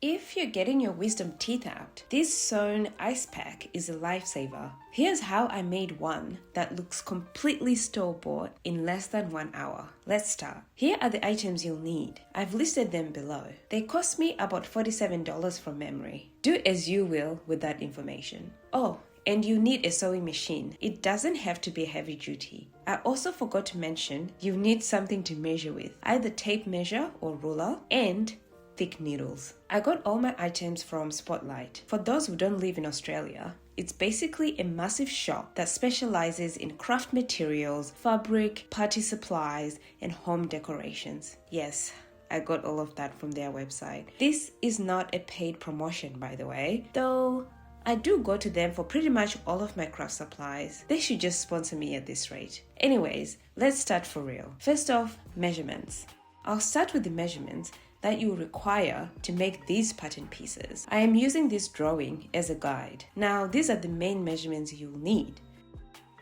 If you're getting your wisdom teeth out, this sewn ice pack is a lifesaver. Here's how I made one that looks completely store-bought in less than 1 hour. Let's start. Here are the items you'll need. I've listed them below. They cost me about $47 from memory. Do as you will with that information. Oh, and you need a sewing machine. It doesn't have to be heavy duty. I also forgot to mention you need something to measure with, either tape measure or ruler, and thick needles. I got all my items from Spotlight. For those who don't live in Australia, it's basically a massive shop that specializes in craft materials, fabric, party supplies, and home decorations. Yes, I got all of that from their website. This is not a paid promotion, by the way, though I do go to them for pretty much all of my craft supplies. They should just sponsor me at this rate. Anyways, let's start for real. First off, measurements. I'll start with the measurements that you require to make these pattern pieces. I am using this drawing as a guide. Now, these are the main measurements you'll need.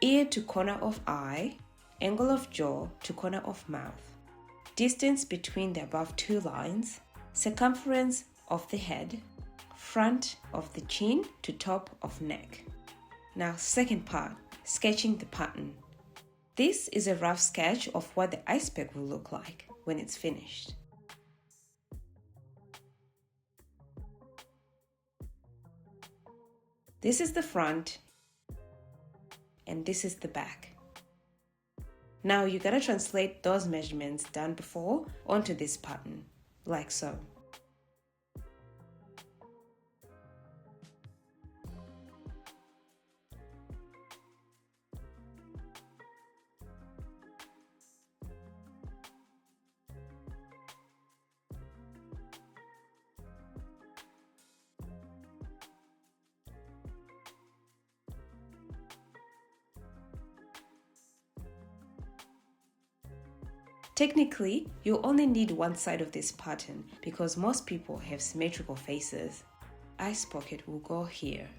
Ear to corner of eye, angle of jaw to corner of mouth, distance between the above two lines, circumference of the head, front of the chin to top of neck. Now, second part, sketching the pattern. This is a rough sketch of what the ice pack will look like when it's finished. This is the front and this is the back. Now you gotta translate those measurements done before onto this pattern, like so. Technically, you only need one side of this pattern because most people have symmetrical faces. Ice pocket will go here.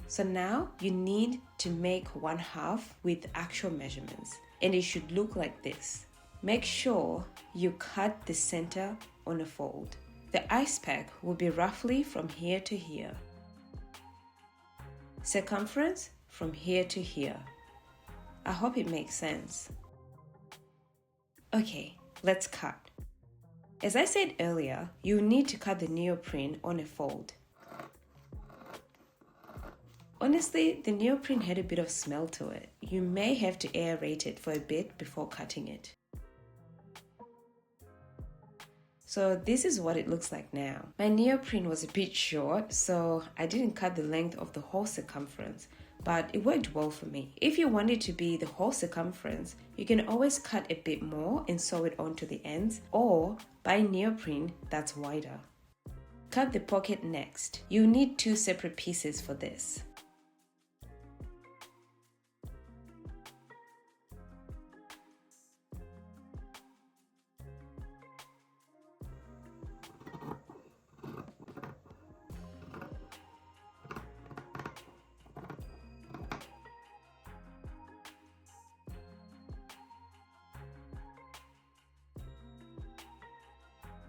So now you need to make 1/2 with actual measurements, and it should look like this. Make sure you cut the center on a fold. The ice pack will be roughly from here to here. Circumference from here to here. I hope it makes sense. Okay, let's cut. As I said earlier, you need to cut the neoprene on a fold. Honestly, the neoprene had a bit of smell to it. You may have to aerate it for a bit before cutting it. So this is what it looks like now. My neoprene was a bit short, so I didn't cut the length of the whole circumference, but it worked well for me. If you want it to be the whole circumference, you can always cut a bit more and sew it onto the ends, or buy neoprene that's wider. Cut the pocket next. You need 2 separate pieces for this.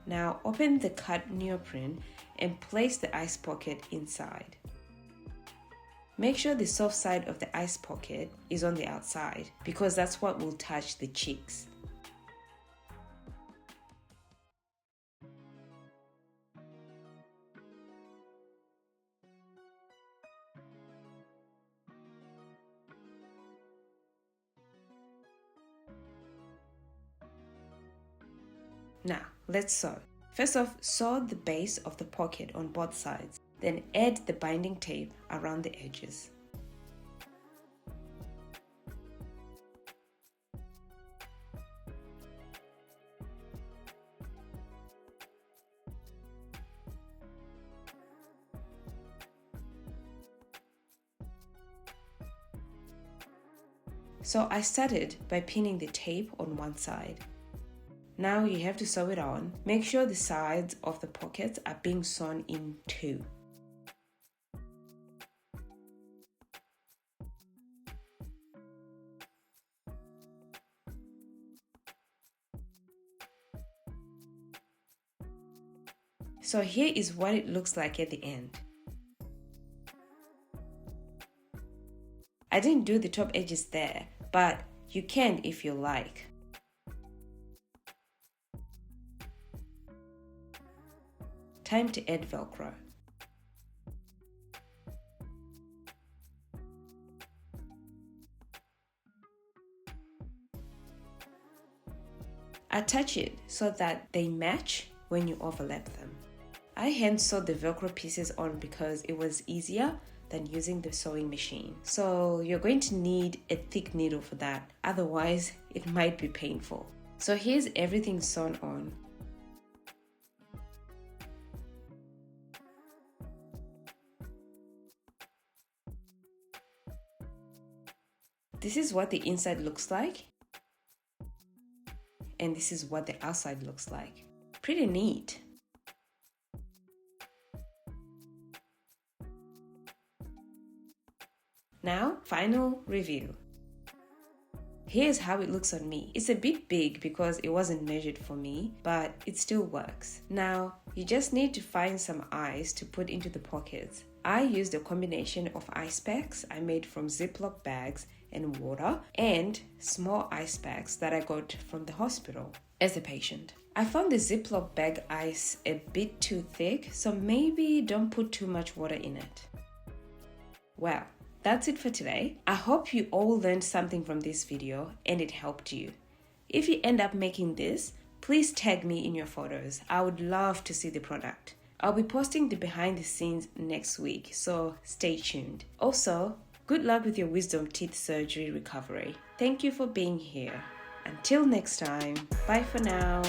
Now open the cut neoprene and place the ice pocket inside. Make sure the soft side of the ice pocket is on the outside because that's what will touch the cheeks. Now, let's sew. First off, sew the base of the pocket on both sides, then add the binding tape around the edges. So I started by pinning the tape on one side. Now you have to sew it on. Make sure the sides of the pockets are being sewn in too. So here is what it looks like at the end. I didn't do the top edges there, but you can if you like. Time to add Velcro. Attach it so that they match when you overlap them. I hand sewed the Velcro pieces on because it was easier than using the sewing machine. So you're going to need a thick needle for that, otherwise it might be painful. So here's everything sewn on. This is what the inside looks like, and this is what the outside looks like. Pretty neat. Now, final review. Here's how it looks on me. It's a bit big because it wasn't measured for me, but it still works. Now, you just need to find some eyes to put into the pockets. I used a combination of ice packs I made from Ziploc bags and water, and small ice packs that I got from the hospital as a patient. I found the Ziploc bag ice a bit too thick, so maybe don't put too much water in it. Well, that's it for today. I hope you all learned something from this video and it helped you. If you end up making this, please tag me in your photos. I would love to see the product. I'll be posting the behind the scenes next week, so stay tuned. Also, good luck with your wisdom teeth surgery recovery. Thank you for being here. Until next time, bye for now.